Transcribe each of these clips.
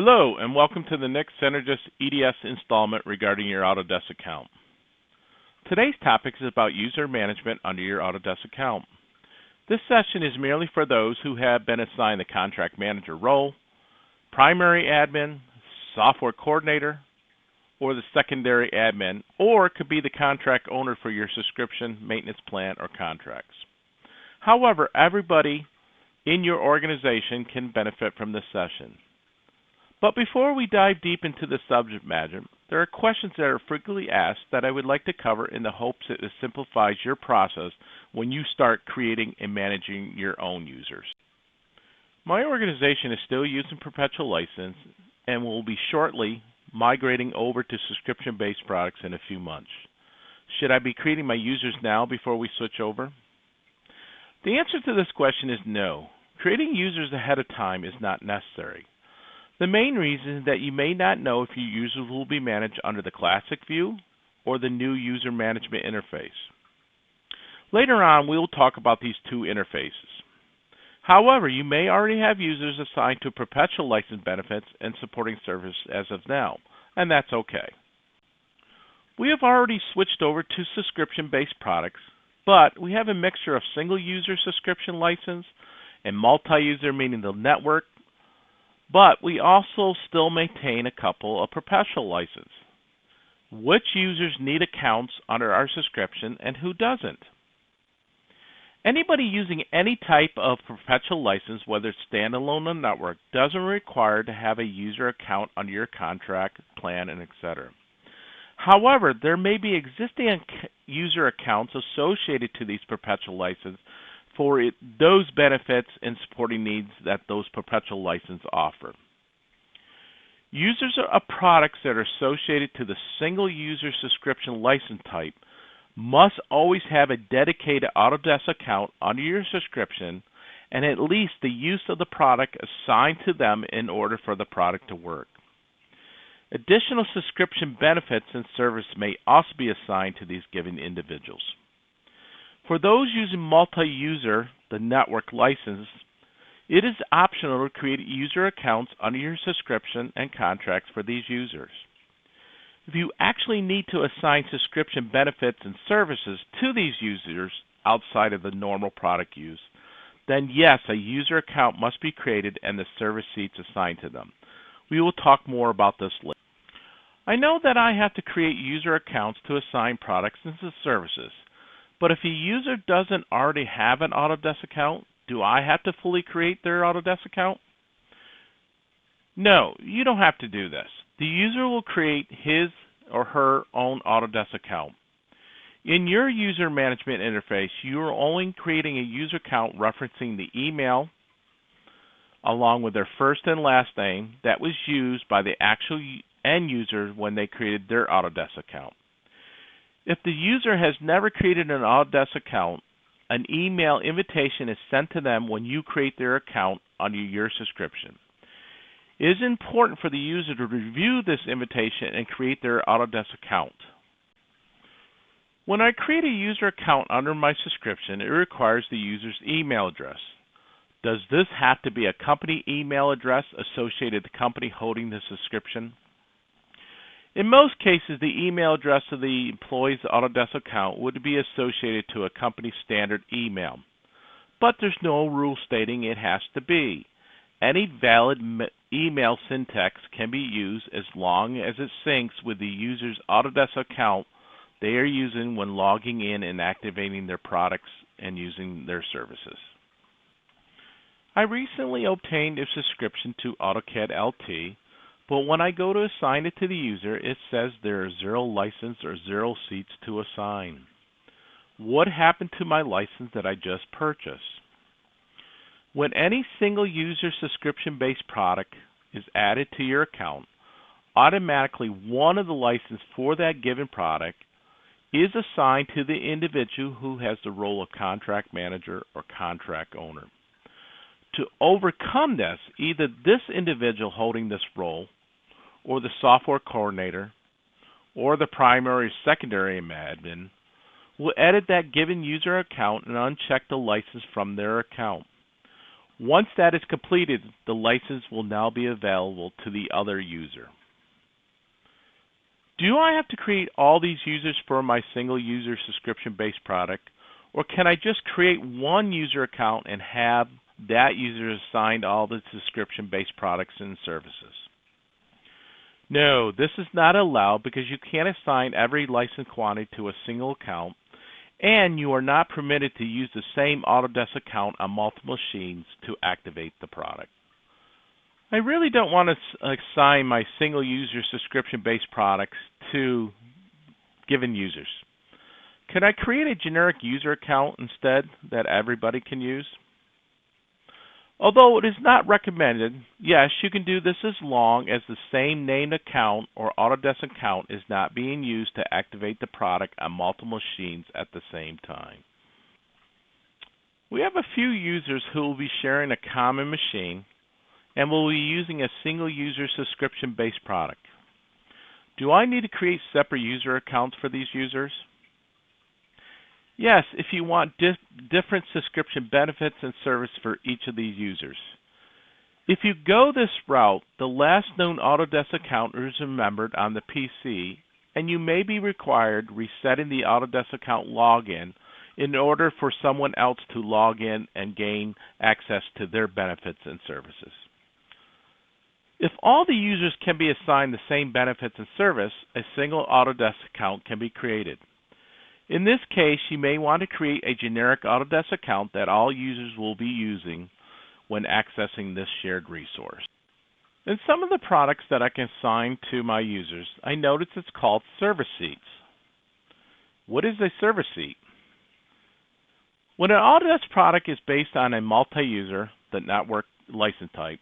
Hello, and welcome to the next Synergis EDS installment regarding your Autodesk account. Today's topic is about user management under your Autodesk account. This session is merely for those who have been assigned the contract manager role, primary admin, software coordinator, or the secondary admin, or it could be the contract owner for your subscription, maintenance plan, or contracts. However, everybody in your organization can benefit from this session. But before we dive deep into the subject matter, there are questions that are frequently asked that I would like to cover in the hopes that it simplifies your process when you start creating and managing your own users. My organization is still using perpetual license and will be shortly migrating over to subscription-based products in a few months. Should I be creating my users now before we switch over? The answer to this question is no. Creating users ahead of time is not necessary. The main reason is that you may not know if your users will be managed under the classic view or the new user management interface. Later on, we will talk about these two interfaces. However, you may already have users assigned to perpetual license benefits and supporting service as of now, and that's okay. We have already switched over to subscription-based products, but we have a mixture of single user subscription license and multi-user, meaning the network, but we also still maintain a couple of perpetual licenses. Which users need accounts under our subscription and who doesn't? Anybody using any type of perpetual license, whether it's standalone or network, doesn't require to have a user account under your contract, plan, and etc. However, there may be existing user accounts associated to these perpetual licenses for those benefits and supporting needs that those perpetual licenses offer. Users of products that are associated to the single user subscription license type must always have a dedicated Autodesk account under your subscription and at least the use of the product assigned to them in order for the product to work. Additional subscription benefits and service may also be assigned to these given individuals. For those using multi-user, the network license, it is optional to create user accounts under your subscription and contracts for these users. If you actually need to assign subscription benefits and services to these users outside of the normal product use, then yes, a user account must be created and the service seats assigned to them. We will talk more about this later. I know that I have to create user accounts to assign products and services. But if a user doesn't already have an Autodesk account, do I have to fully create their Autodesk account? No, you don't have to do this. The user will create his or her own Autodesk account. In your user management interface, you are only creating a user account referencing the email along with their first and last name that was used by the actual end user when they created their Autodesk account. If the user has never created an Autodesk account, an email invitation is sent to them when you create their account under your subscription. It is important for the user to review this invitation and create their Autodesk account. When I create a user account under my subscription, it requires the user's email address. Does this have to be a company email address associated with the company holding the subscription? In most cases, the email address of the employee's Autodesk account would be associated to a company standard email, but there's no rule stating it has to be. Any valid email syntax can be used as long as it syncs with the user's Autodesk account they are using when logging in and activating their products and using their services. I recently obtained a subscription to AutoCAD LT, but when I go to assign it to the user, it says there are 0 license or 0 seats to assign. What happened to my license that I just purchased? When any single user subscription-based product is added to your account, automatically one of the licenses for that given product is assigned to the individual who has the role of contract manager or contract owner. To overcome this, either this individual holding this role or the software coordinator, or the primary or secondary admin will edit that given user account and uncheck the license from their account. Once that is completed, the license will now be available to the other user. Do I have to create all these users for my single user subscription-based product, or can I just create one user account and have that user assigned all the subscription-based products and services? No, this is not allowed because you can't assign every license quantity to a single account, and you are not permitted to use the same Autodesk account on multiple machines to activate the product. I really don't want to assign my single user subscription-based products to given users. Can I create a generic user account instead that everybody can use? Although it is not recommended, yes, you can do this as long as the same named account or Autodesk account is not being used to activate the product on multiple machines at the same time. We have a few users who will be sharing a common machine and will be using a single user subscription-based product. Do I need to create separate user accounts for these users? Yes, if you want different subscription benefits and service for each of these users. If you go this route, the last known Autodesk account is remembered on the PC, and you may be required resetting the Autodesk account login in order for someone else to log in and gain access to their benefits and services. If all the users can be assigned the same benefits and service, a single Autodesk account can be created. In this case, you may want to create a generic Autodesk account that all users will be using when accessing this shared resource. In some of the products that I can assign to my users, I notice it's called service seats. What is a service seat? When an Autodesk product is based on a multi-user, the network license type,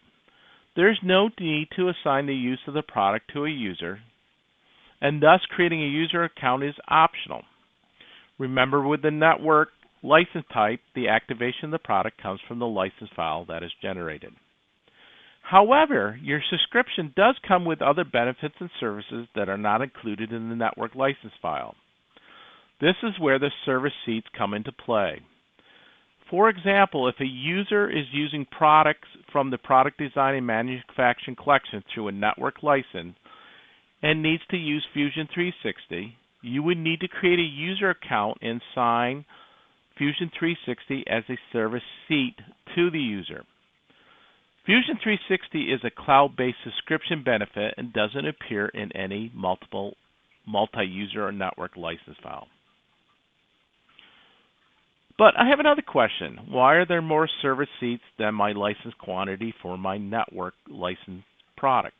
there is no need to assign the use of the product to a user, and thus creating a user account is optional. Remember, with the network license type, the activation of the product comes from the license file that is generated. However, your subscription does come with other benefits and services that are not included in the network license file. This is where the service seats come into play. For example, if a user is using products from the Product Design and Manufacturing collection through a network license and needs to use Fusion 360, you would need to create a user account and assign Fusion 360 as a service seat to the user. Fusion 360 is a cloud-based subscription benefit and doesn't appear in any multi-user or network license file. But I have another question. Why are there more service seats than my license quantity for my network license product?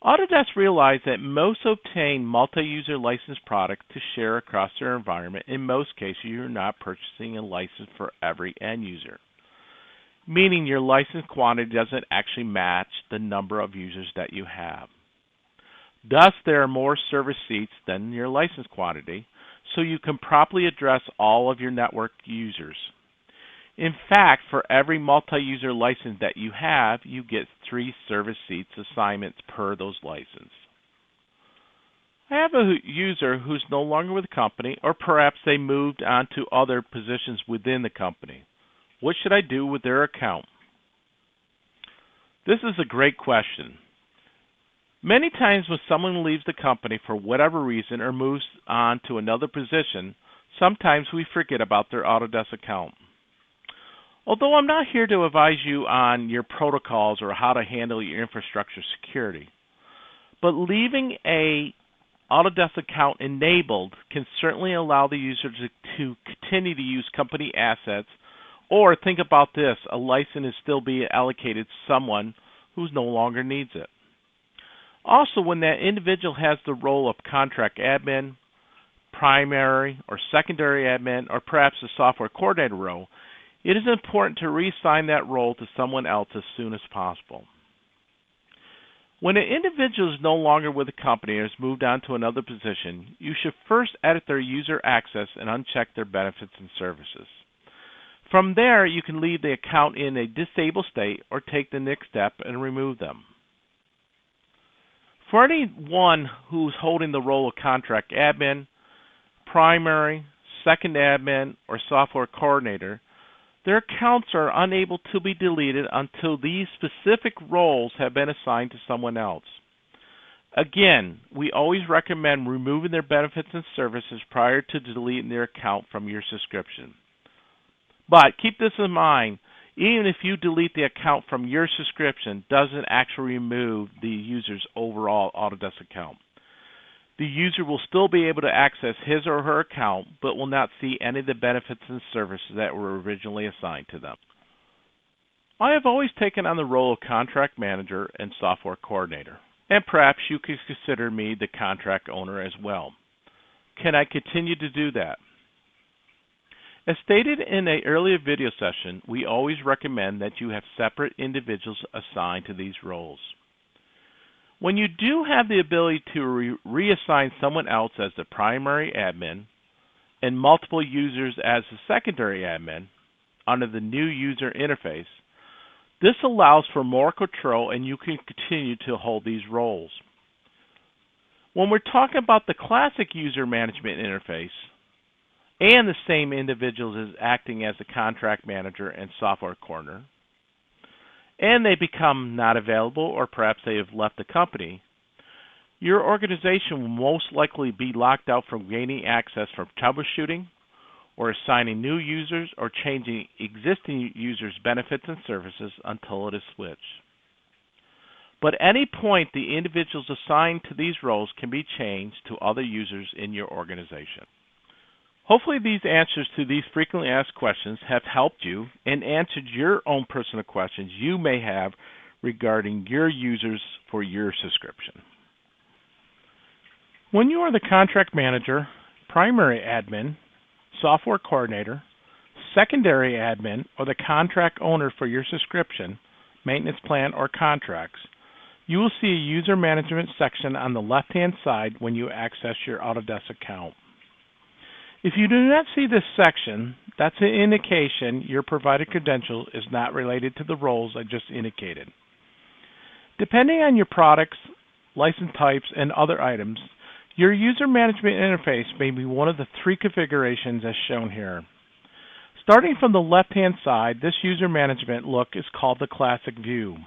Autodesk realized that most obtain multi-user license products to share across their environment. In most cases, you're not purchasing a license for every end user, meaning your license quantity doesn't actually match the number of users that you have. Thus, there are more service seats than your license quantity, so you can properly address all of your network users. In fact, for every multi-user license that you have, you get 3 service seats assignments per those licenses. I have a user who's no longer with the company, or perhaps they moved on to other positions within the company. What should I do with their account? This is a great question. Many times when someone leaves the company for whatever reason or moves on to another position, sometimes we forget about their Autodesk account. Although I'm not here to advise you on your protocols or how to handle your infrastructure security, but leaving a Autodesk account enabled can certainly allow the user to continue to use company assets, or think about this, a license is still being allocated to someone who no longer needs it. Also, when that individual has the role of contract admin, primary or secondary admin, or perhaps a software coordinator role, it is important to reassign that role to someone else as soon as possible. When an individual is no longer with the company or has moved on to another position, you should first edit their user access and uncheck their benefits and services. From there, you can leave the account in a disabled state or take the next step and remove them. For anyone who's holding the role of contract admin, primary, second admin, or software coordinator, Their accounts are unable to be deleted until these specific roles have been assigned to someone else. Again, we always recommend removing their benefits and services prior to deleting their account from your subscription. But keep this in mind, even if you delete the account from your subscription, doesn't actually remove the user's overall Autodesk account. The user will still be able to access his or her account, but will not see any of the benefits and services that were originally assigned to them. I have always taken on the role of contract manager and software coordinator, and perhaps you could consider me the contract owner as well. Can I continue to do that? As stated in an earlier video session, we always recommend that you have separate individuals assigned to these roles. When you do have the ability to reassign someone else as the primary admin and multiple users as the secondary admin under the new user interface, this allows for more control and you can continue to hold these roles. When we're talking about the classic user management interface and the same individuals as acting as the contract manager and software coordinator, and they become not available or perhaps they have left the company, your organization will most likely be locked out from gaining access from troubleshooting or assigning new users or changing existing users' benefits and services until it is switched. But at any point, the individuals assigned to these roles can be changed to other users in your organization. Hopefully these answers to these frequently asked questions have helped you and answered your own personal questions you may have regarding your users for your subscription. When you are the contract manager, primary admin, software coordinator, secondary admin, or the contract owner for your subscription, maintenance plan, or contracts, you will see a user management section on the left-hand side when you access your Autodesk account. If you do not see this section, that's an indication your provided credential is not related to the roles I just indicated. Depending on your products, license types, and other items, your user management interface may be one of the three configurations as shown here. Starting from the left-hand side, this user management look is called the classic view.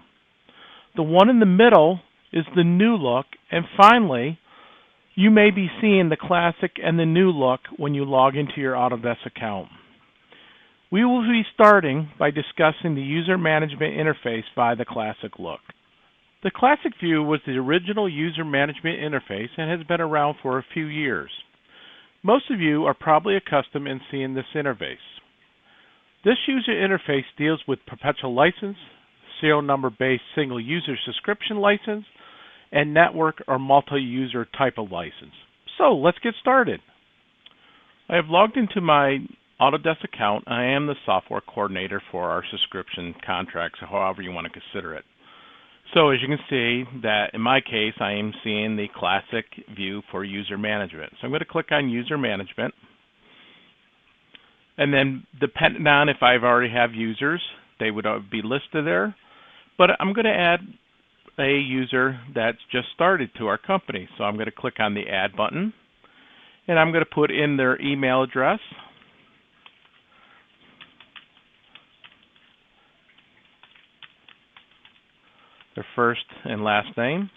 The one in the middle is the new look, and finally, you may be seeing the classic and the new look when you log into your Autodesk account. We will be starting by discussing the user management interface via the classic look. The classic view was the original user management interface and has been around for a few years. Most of you are probably accustomed in seeing this interface. This user interface deals with perpetual license, serial number-based single user subscription license, and network or multi-user type of license. So let's get started. I have logged into my Autodesk account. I am the software coordinator for our subscription contracts, however you want to consider it. So as you can see that in my case, I am seeing the classic view for user management. So I'm going to click on user management. And then depending on if I've already have users, they would be listed there. But I'm going to add a user that's just started to our company. So I'm going to click on the add button and I'm going to put in their email address. Their first and last name.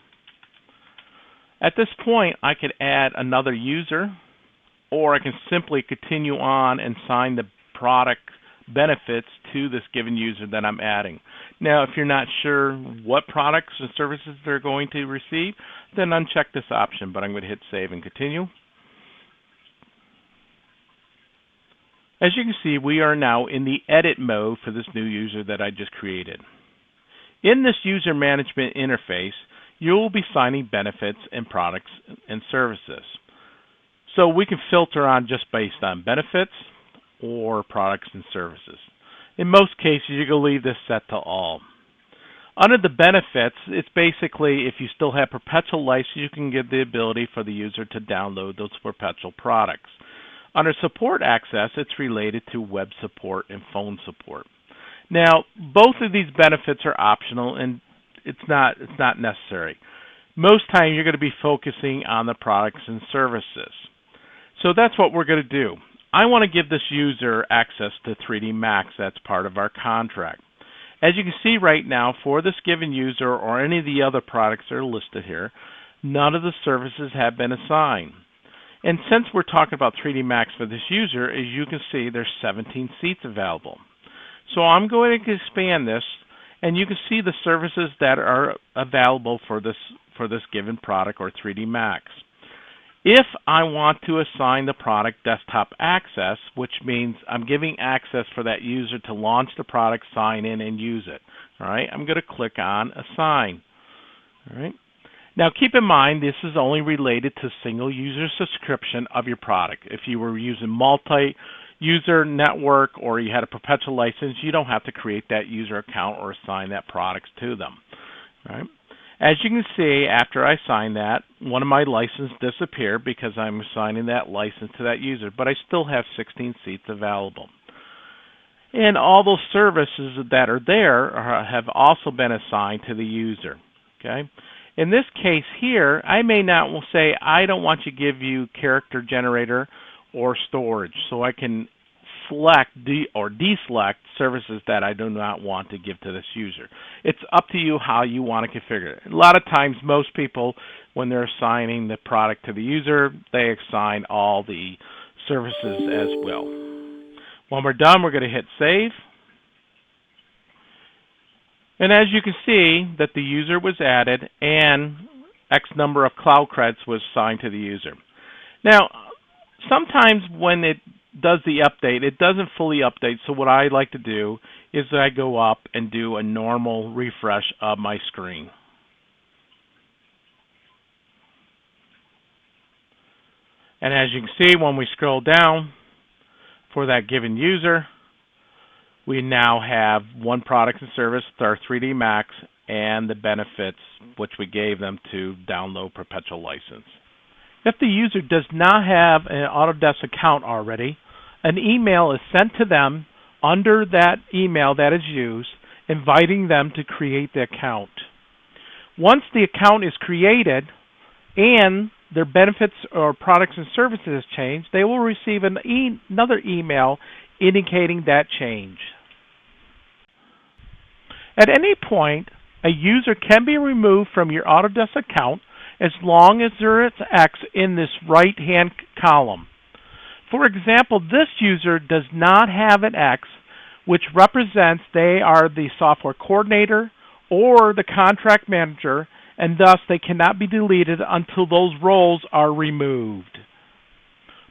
At this point, I could add another user, or I can simply continue on and assign the product benefits to this given user that I'm adding. Now, if you're not sure what products and services they're going to receive, then uncheck this option, but I'm going to hit save and continue. As you can see, we are now in the edit mode for this new user that I just created. In this user management interface, you will be signing benefits and products and services. So we can filter on just based on benefits or products and services. In most cases, you can leave this set to all. Under the benefits, it's basically if you still have perpetual license, you can give the ability for the user to download those perpetual products. Under support access, it's related to web support and phone support. Now, both of these benefits are optional and it's not necessary. Most times you're going to be focusing on the products and services. So that's what we're going to do. I want to give this user access to 3D Max. That's part of our contract. As you can see right now, for this given user or any of the other products that are listed here, none of the services have been assigned. And since we're talking about 3D Max for this user, as you can see, there's 17 seats available. So I'm going to expand this, and you can see the services that are available for this given product or 3D Max. If I want to assign the product desktop access, which means I'm giving access for that user to launch the product, sign in, and use it. All right, I'm going to click on Assign. All right. Now keep in mind this is only related to single user subscription of your product. If you were using multi-user network or you had a perpetual license, you don't have to create that user account or assign that products to them. All right. As you can see, after I sign that, one of my licenses disappeared because I'm assigning that license to that user, but I still have 16 seats available. And all those services that are there have also been assigned to the user. Okay. In this case here, I may not say I don't want to give you character generator or storage, so I can select or deselect services that I do not want to give to this user. It's up to you how you want to configure it. A lot of times, most people, when they're assigning the product to the user, they assign all the services as well. When we're done, we're going to hit Save. And as you can see, that the user was added and X number of cloud credits was assigned to the user. Now, sometimes when it does the update, it doesn't fully update, so what I like to do is I go up and do a normal refresh of my screen. And as you can see, when we scroll down for that given user, we now have one product and service with our 3D Max and the benefits which we gave them to download perpetual license. If the user does not have an Autodesk account already, an email is sent to them under that email that is used, inviting them to create the account. Once the account is created and their benefits or products and services change, they will receive another email indicating that change. At any point, a user can be removed from your Autodesk account as long as there is X in this right-hand column. For example, this user does not have an X, which represents they are the software coordinator or the contract manager, and thus they cannot be deleted until those roles are removed.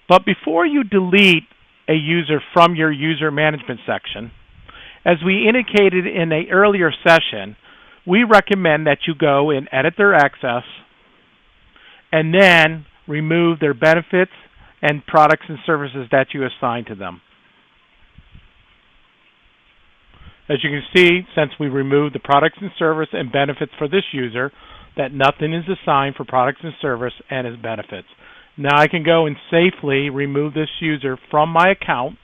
But before you delete a user from your user management section, as we indicated in an earlier session, we recommend that you go and edit their access and then remove their benefits and products and services that you assign to them. As you can see, since we removed the products and service and benefits for this user, that nothing is assigned for products and service and his benefits. Now I can go and safely remove this user from my account,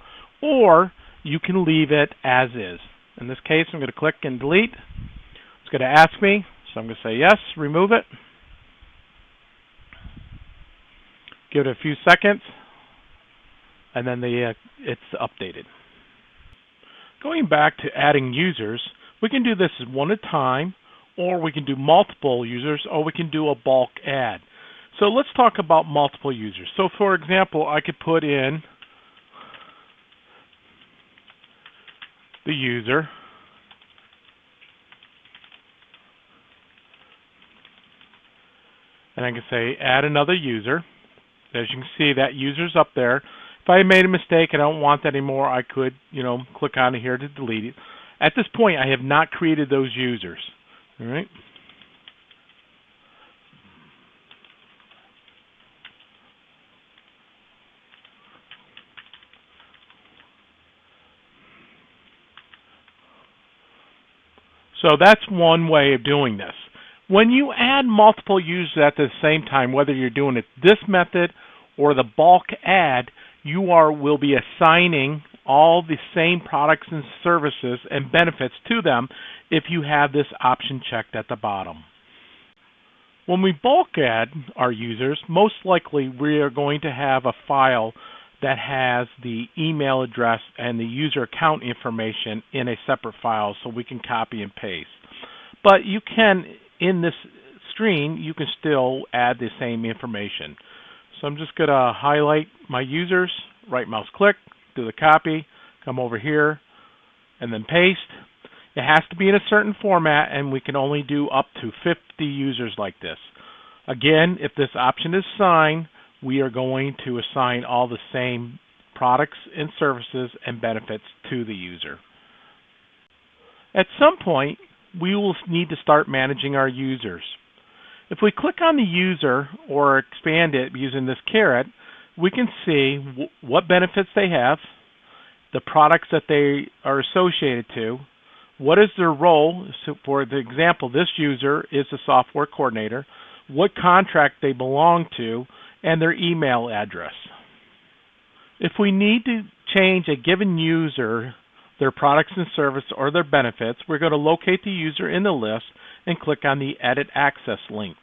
or you can leave it as is. In this case, I'm going to click and delete. It's going to ask me, so I'm going to say yes, remove it. Give it a few seconds, and then it's updated. Going back to adding users, we can do this one at a time, or we can do multiple users, or we can do a bulk add. So let's talk about multiple users. So for example, I could put in the user, and I can say add another user. As you can see, that user's up there. If I made a mistake and I don't want that anymore, I could, click on it here to delete it. At this point, I have not created those users. All right. So that's one way of doing this. When you add multiple users at the same time, whether you're doing it this method or the bulk add, you will be assigning all the same products and services and benefits to them if you have this option checked at the bottom. When we bulk add our users, most likely we are going to have a file that has the email address and the user account information in a separate file so we can copy and paste. But you can, in this screen, you can still add the same information. So I'm just going to highlight my users, right mouse click, do the copy, come over here, and then paste. It has to be in a certain format, and we can only do up to 50 users like this. Again, if this option is assigned, we are going to assign all the same products and services and benefits to the user. At some point, we will need to start managing our users. If we click on the user or expand it using this caret, we can see what benefits they have, the products that they are associated to, what is their role. So for the example, this user is a software coordinator, what contract they belong to, and their email address. If we need to change a given user, their products and service, or their benefits, we're going to locate the user in the list and click on the Edit Access link.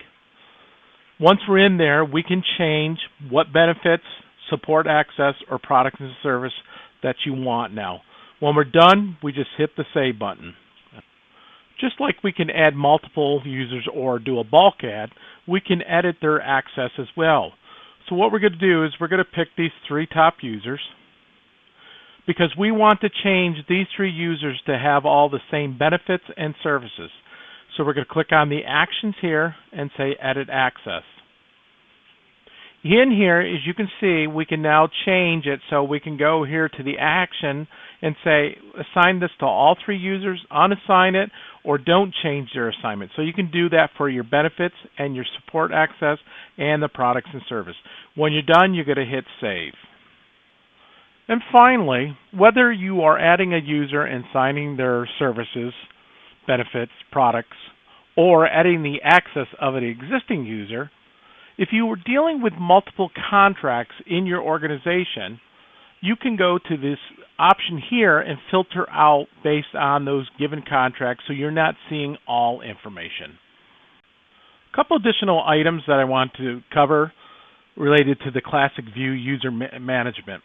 Once we're in there, we can change what benefits, support access, or product and service that you want now. When we're done, we just hit the Save button. Just like we can add multiple users or do a bulk add, we can edit their access as well. So what we're going to do is we're going to pick these 3 top users because we want to change these 3 users to have all the same benefits and services. So we're going to click on the actions here and say Edit Access. In here, as you can see, we can now change it so we can go here to the action and say assign this to all 3 users, unassign it, or don't change their assignment. So you can do that for your benefits and your support access and the products and service. When you're done, you're going to hit Save. And finally, whether you are adding a user and assigning their services, benefits, products, or adding the access of an existing user, if you were dealing with multiple contracts in your organization, you can go to this option here and filter out based on those given contracts so you're not seeing all information. A couple additional items that I want to cover related to the classic view user management.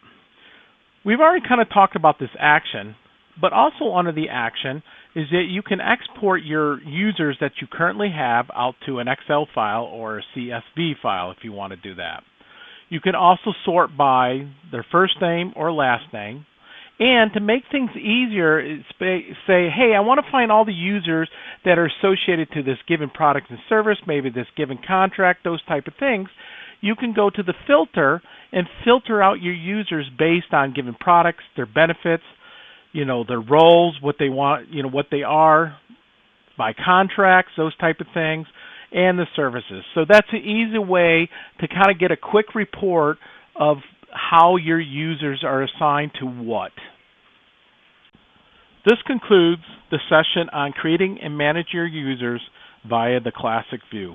We've already kind of talked about this action, but also under the action is that you can export your users that you currently have out to an Excel file or a CSV file if you want to do that. You can also sort by their first name or last name. And to make things easier, say, hey, I want to find all the users that are associated to this given product and service, maybe this given contract, those type of things. You can go to the filter and filter out your users based on given products, their benefits, their roles, what they want, what they are by contracts, those type of things, and the services. So that's an easy way to kind of get a quick report of how your users are assigned to what. This concludes the session on creating and manage your users via the classic view.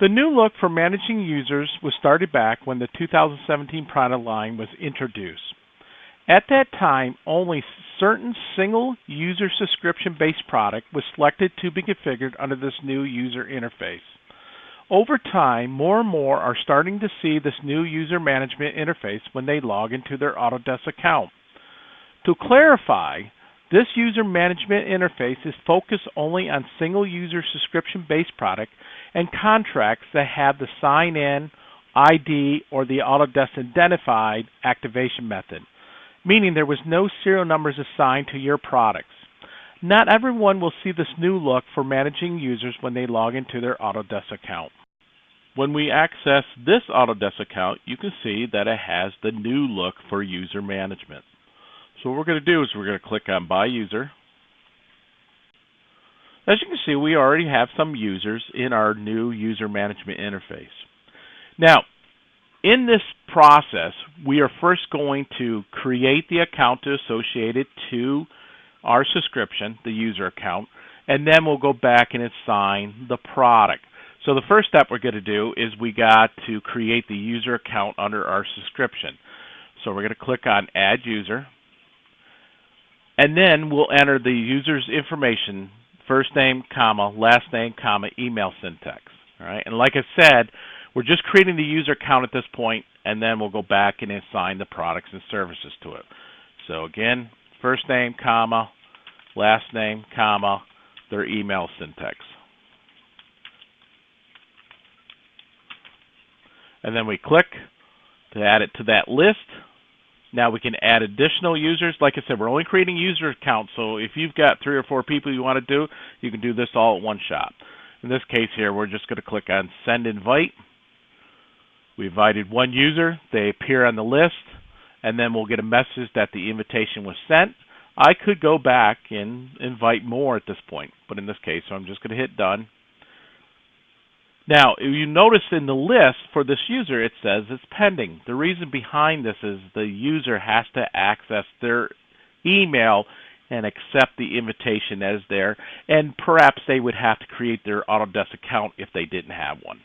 The new look for managing users was started back when the 2017 product line was introduced. At that time, only certain single user subscription-based product was selected to be configured under this new user interface. Over time, more and more are starting to see this new user management interface when they log into their Autodesk account. To clarify, this user management interface is focused only on single user subscription-based product and contracts that have the sign-in, ID, or the Autodesk identified activation method, meaning there was no serial numbers assigned to your products. Not everyone will see this new look for managing users when they log into their Autodesk account. When we access this Autodesk account, you can see that it has the new look for user management. So what we're going to do is we're going to click on By User. As you can see, we already have some users in our new user management interface. Now, in this process, we are first going to create the account associated to our subscription, the user account, and then we'll go back and assign the product. So the first step we're going to do is we got to create the user account under our subscription. So we're going to click on Add User, and then we'll enter the user's information, first name, comma, last name, comma, email syntax. All right, and like I said, We're just creating the user account at this point, and then we'll go back and assign the products and services to it. So again, first name, comma, last name, comma, their email syntax. And then we click to add it to that list. Now we can add additional users. Like I said, we're only creating user accounts, so if you've got 3 or 4 people you want to do, you can do this all at one shot. In this case here, we're just going to click on Send Invite. We invited one user. They appear on the list, and then we'll get a message that the invitation was sent. I could go back and invite more at this point, but in this case, so I'm just going to hit Done. Now, you notice in the list for this user, it says it's pending. The reason behind this is the user has to access their email and accept the invitation that is there, and perhaps they would have to create their Autodesk account if they didn't have one.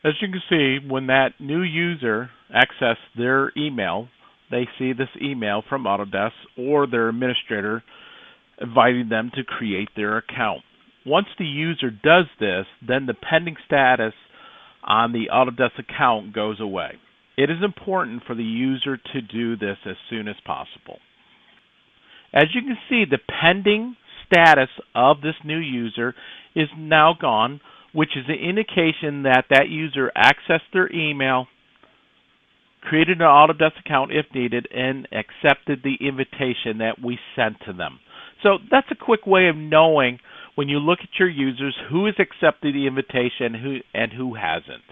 As you can see, when that new user accesses their email, they see this email from Autodesk or their administrator inviting them to create their account. Once the user does this, then the pending status on the Autodesk account goes away. It is important for the user to do this as soon as possible. As you can see, the pending status of this new user is now gone, which is an indication that that user accessed their email, created an Autodesk account if needed, and accepted the invitation that we sent to them. So that's a quick way of knowing when you look at your users who has accepted the invitation and who hasn't.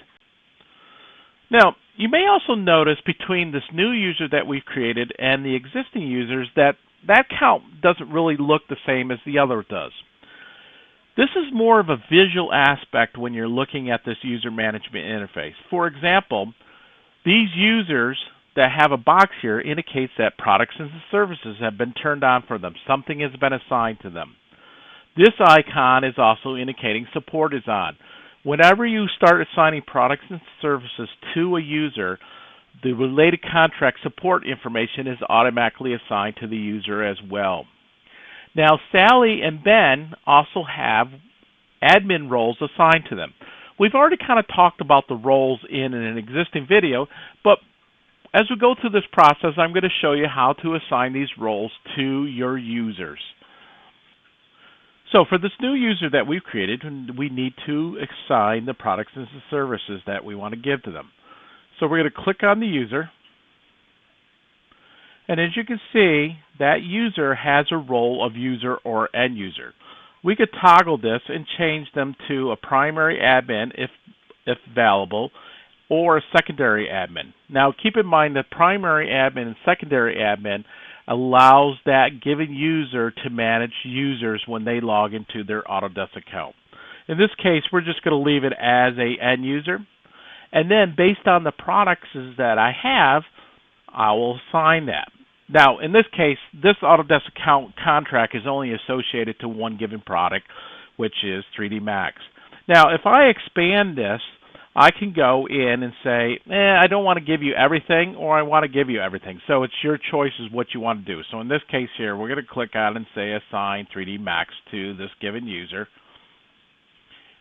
Now, you may also notice between this new user that we've created and the existing users that count doesn't really look the same as the other does. This is more of a visual aspect when you're looking at this user management interface. For example, these users that have a box here indicates that products and services have been turned on for them. Something has been assigned to them. This icon is also indicating support is on. Whenever you start assigning products and services to a user, the related contract support information is automatically assigned to the user as well. Now, Sally and Ben also have admin roles assigned to them. We've already kind of talked about the roles in an existing video, but as we go through this process, I'm going to show you how to assign these roles to your users. So for this new user that we've created, we need to assign the products and services that we want to give to them. So we're going to click on the user. And as you can see, that user has a role of user or end user. We could toggle this and change them to a primary admin if available, or a secondary admin. Now keep in mind that primary admin and secondary admin allows that given user to manage users when they log into their Autodesk account. In this case, we're just going to leave it as an end user. And then based on the products that I have, I will assign that. Now, in this case, this Autodesk account contract is only associated to one given product, which is 3D Max. Now, if I expand this, I can go in and say, I don't want to give you everything, or I want to give you everything. So it's your choice is what you want to do. So in this case here, we're going to click on and say assign 3D Max to this given user.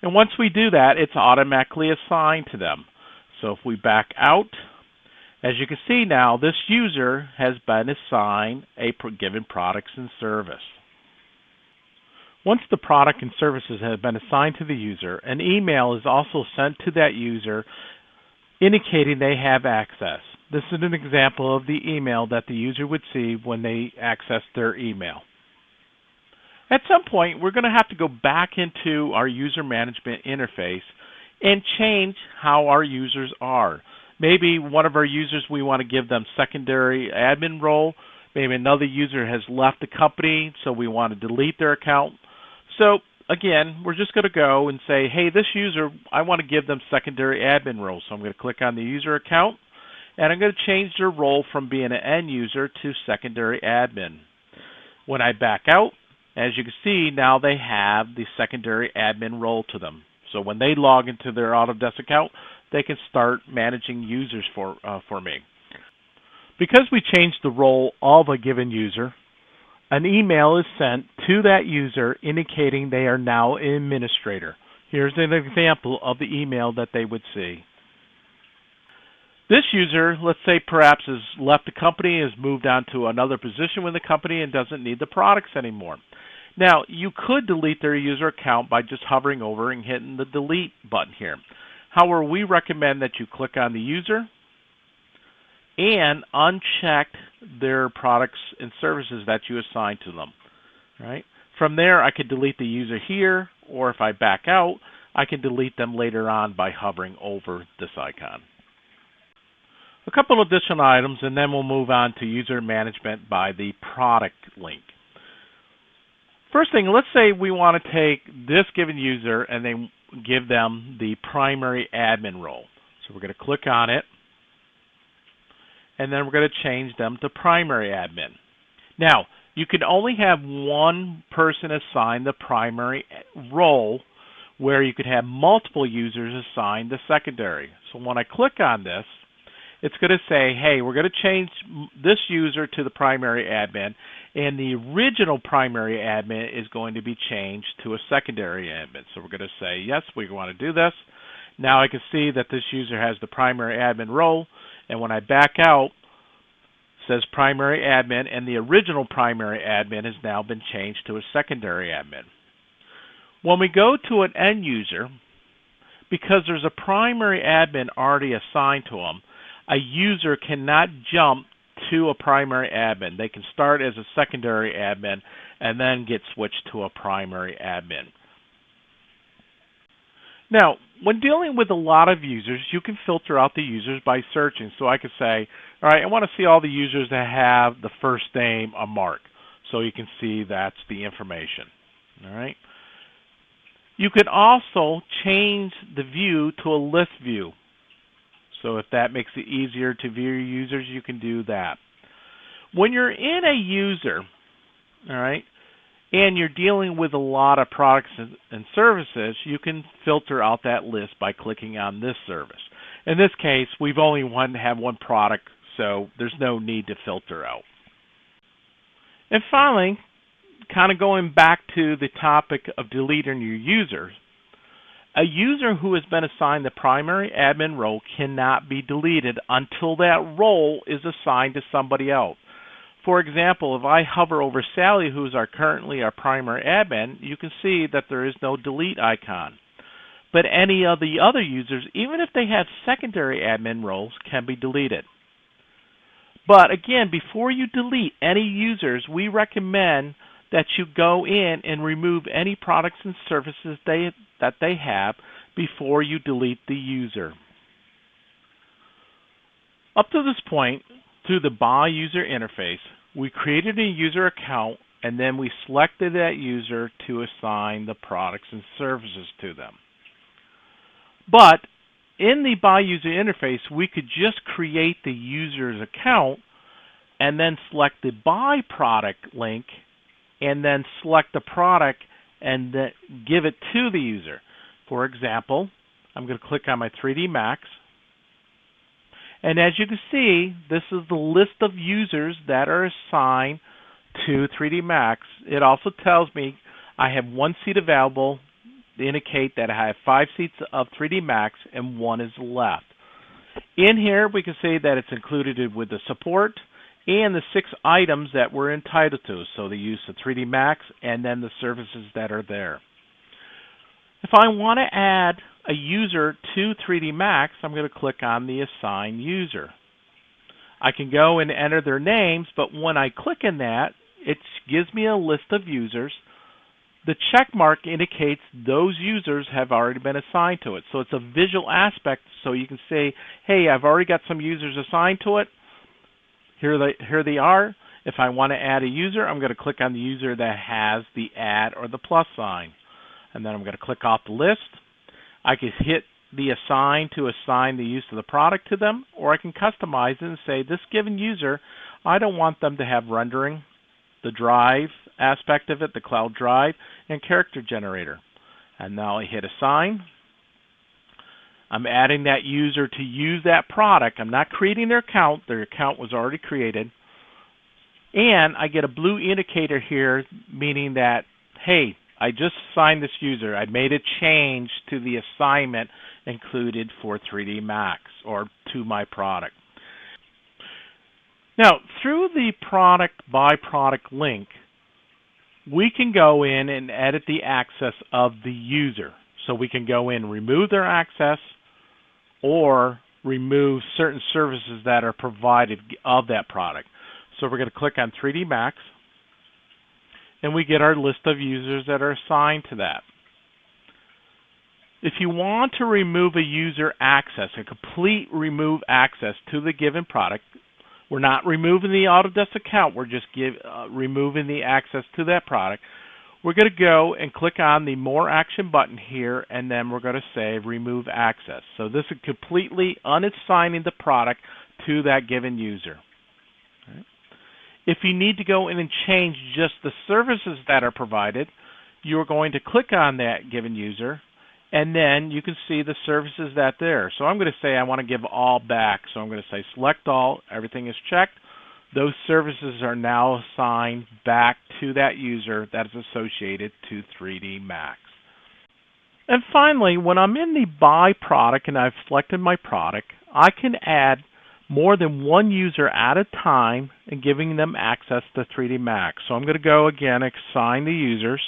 And once we do that, it's automatically assigned to them. So if we back out, as you can see now, this user has been assigned a given products and service. Once the product and services have been assigned to the user, an email is also sent to that user indicating they have access. This is an example of the email that the user would see when they access their email. At some point, we're going to have to go back into our user management interface and change how our users are. Maybe one of our users, we want to give them secondary admin role. Maybe another user has left the company, so we want to delete their account. So again, we're just going to go and say, hey, this user, I want to give them secondary admin role. So I'm going to click on the user account, and I'm going to change their role from being an end user to secondary admin. When I back out, as you can see, now they have the secondary admin role to them. So when they log into their Autodesk account, they can start managing users for me. Because we changed the role of a given user, an email is sent to that user indicating they are now an administrator. Here's an example of the email that they would see. This user, let's say perhaps has left the company, has moved on to another position with the company and doesn't need the products anymore. Now, you could delete their user account by just hovering over and hitting the delete button here. However, we recommend that you click on the user and uncheck their products and services that you assign to them. Right? From there, I could delete the user here, or if I back out, I can delete them later on by hovering over this icon. A couple additional items, and then we'll move on to user management by the product link. First thing, let's say we want to take this given user and then give them the primary admin role. So we're going to click on it, and then we're going to change them to primary admin. Now, you can only have one person assign the primary role, where you could have multiple users assigned the secondary. So when I click on this, it's going to say, hey, we're going to change this user to the primary admin, and the original primary admin is going to be changed to a secondary admin. So we're going to say, yes, we want to do this. Now I can see that this user has the primary admin role, and when I back out, it says primary admin, and the original primary admin has now been changed to a secondary admin. When we go to an end user, because there's a primary admin already assigned to them, a user cannot jump to a primary admin. They can start as a secondary admin and then get switched to a primary admin. Now, when dealing with a lot of users, you can filter out the users by searching. So I could say, all right, I want to see all the users that have the first name of Mark. So you can see that's the information. All right. You can also change the view to a list view. So if that makes it easier to view your users, you can do that. When you're in a user, all right, and you're dealing with a lot of products and services, you can filter out that list by clicking on this service. In this case, we've only have one product, so there's no need to filter out. And finally, kind of going back to the topic of deleting your users, a user who has been assigned the primary admin role cannot be deleted until that role is assigned to somebody else. For example, if I hover over Sally, who is currently our primary admin, you can see that there is no delete icon. But any of the other users, even if they have secondary admin roles, can be deleted. But again, before you delete any users, we recommend that you go in and remove any products and services that they have before you delete the user. Up to this point, through the By User interface, we created a user account and then we selected that user to assign the products and services to them. But in the By User interface, we could just create the user's account and then select the By Product link and then select the product and then give it to the user. For example, I'm going to click on my 3D Max. And as you can see, this is the list of users that are assigned to 3D Max. It also tells me I have one seat available to indicate that I have 5 seats of 3D Max and 1 is left. In here, we can see that it's included with the support and the 6 items that we're entitled to. So the use of 3D Max and then the services that are there. If I want to add a user to 3D Max, I'm going to click on the Assign User. I can go and enter their names, but when I click on that, it gives me a list of users. The check mark indicates those users have already been assigned to it. So it's a visual aspect, so you can say, hey, I've already got some users assigned to it. Here they are. If I want to add a user, I'm going to click on the user that has the add or the plus sign. And then I'm going to click off the list. I can hit the assign to assign the use of the product to them, or I can customize it and say this given user, I don't want them to have rendering, the drive aspect of it, the cloud drive, and character generator. And now I hit assign. I'm adding that user to use that product. I'm not creating their account. Their account was already created. And I get a blue indicator here, meaning that, hey, I just assigned this user. I made a change to the assignment included for 3D Max or to my product. Now, through the product by product link, we can go in and edit the access of the user. So we can go in, remove their access, or remove certain services that are provided of that product. So we're going to click on 3D Max, and we get our list of users that are assigned to that. If you want to remove a user access, a complete remove access to the given product, we're not removing the Autodesk account, we're just removing the access to that product. We're going to go and click on the More Action button here, and then we're going to say Remove Access. So this is completely unassigning the product to that given user. Right. If you need to go in and change just the services that are provided, you're going to click on that given user, and then you can see the services that are there. So I'm going to say I want to give all back. So I'm going to say Select All, everything is checked. Those services are now assigned back to that user that is associated to 3D Max. And finally, when I'm in the Buy Product and I've selected my product, I can add more than one user at a time and giving them access to 3D Max. So I'm going to go again, assign the users.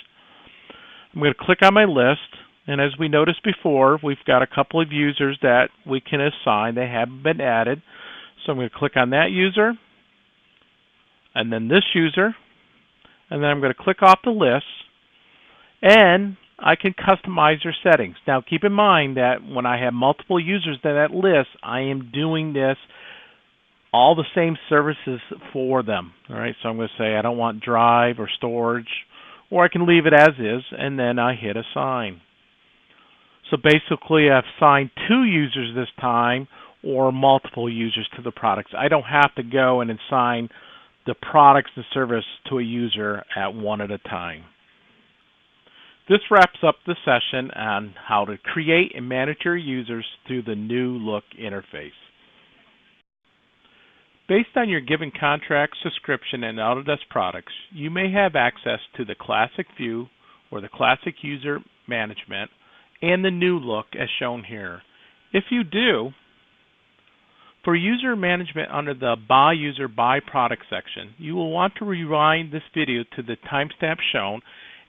I'm going to click on my list, and as we noticed before, we've got a couple of users that we can assign. They haven't been added. So I'm going to click on that user, and then this user, and then I'm going to click off the list, and I can customize your settings. Now keep in mind that when I have multiple users in that list, I am doing this all the same services for them. All right, so I'm going to say I don't want drive or storage, or I can leave it as is, and then I hit assign. So basically I've assigned 2 users this time, or multiple users to the products. I don't have to go and assign the products and service to a user at one at a time. This wraps up the session on how to create and manage your users through the new look interface. Based on your given contract, subscription, and Autodesk products, you may have access to the Classic View or the Classic User Management and the new look as shown here. If you do, for user management under the By User By Product section, you will want to rewind this video to the timestamp shown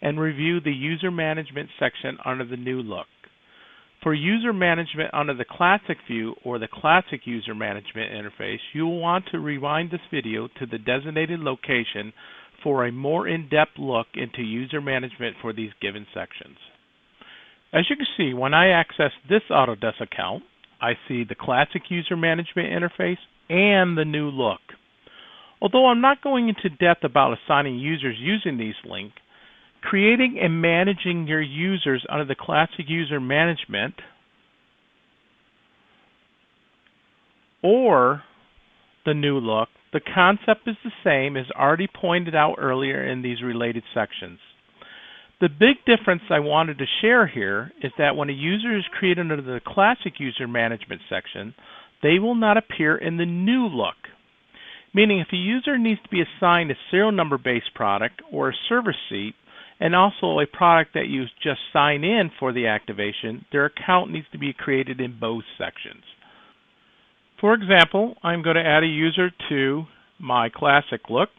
and review the User Management section under the new look. For user management under the Classic View or the Classic User Management interface, you will want to rewind this video to the designated location for a more in-depth look into user management for these given sections. As you can see, when I access this Autodesk account, I see the Classic User Management interface and the new look. Although I'm not going into depth about assigning users using these links, creating and managing your users under the Classic User Management or the new look, the concept is the same as already pointed out earlier in these related sections. The big difference I wanted to share here is that when a user is created under the Classic User Management section, they will not appear in the new look. Meaning if a user needs to be assigned a serial number based product or a service seat, and also a product that you just sign in for the activation, their account needs to be created in both sections. For example, I'm going to add a user to my Classic look.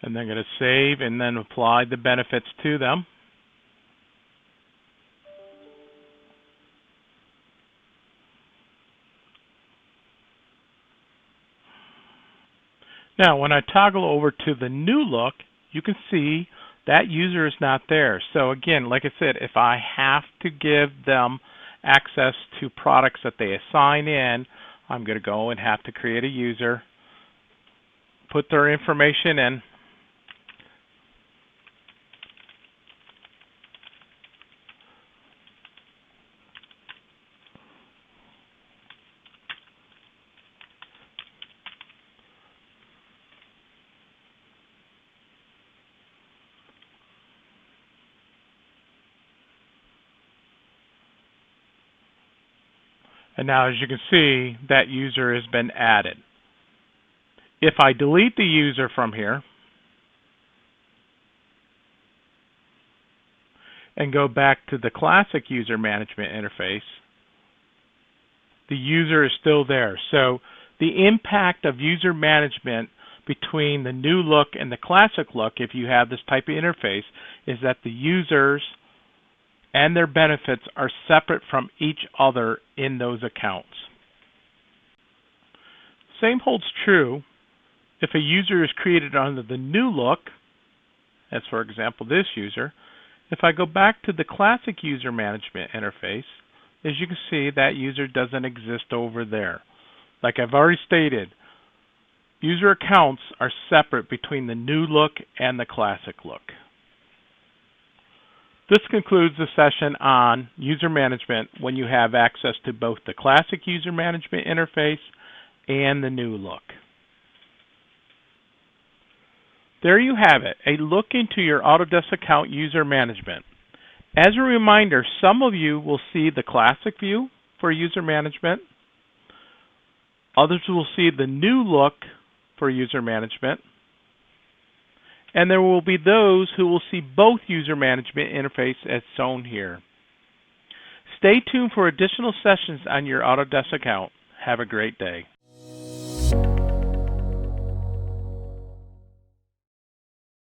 And then I'm going to save and then apply the benefits to them. Now, when I toggle over to the new look, you can see that user is not there. So again, like I said, if I have to give them access to products that they assign in, I'm going to go and have to create a user, put their information in, And now, as you can see, that user has been added. If I delete the user from here and go back to the classic user management interface, the user is still there. So the impact of user management between the new look and the classic look, if you have this type of interface, is that the users and their benefits are separate from each other in those accounts. Same holds true if a user is created under the new look, as for example this user. If I go back to the classic user management interface, as you can see, that user doesn't exist over there. Like I've already stated, user accounts are separate between the new look and the classic look. This concludes the session on user management when you have access to both the classic user management interface and the new look. There you have it, a look into your Autodesk account user management. As a reminder, some of you will see the classic view for user management. Others will see the new look for user management. And there will be those who will see both user management interface as shown here. Stay tuned for additional sessions on your Autodesk account. Have a great day.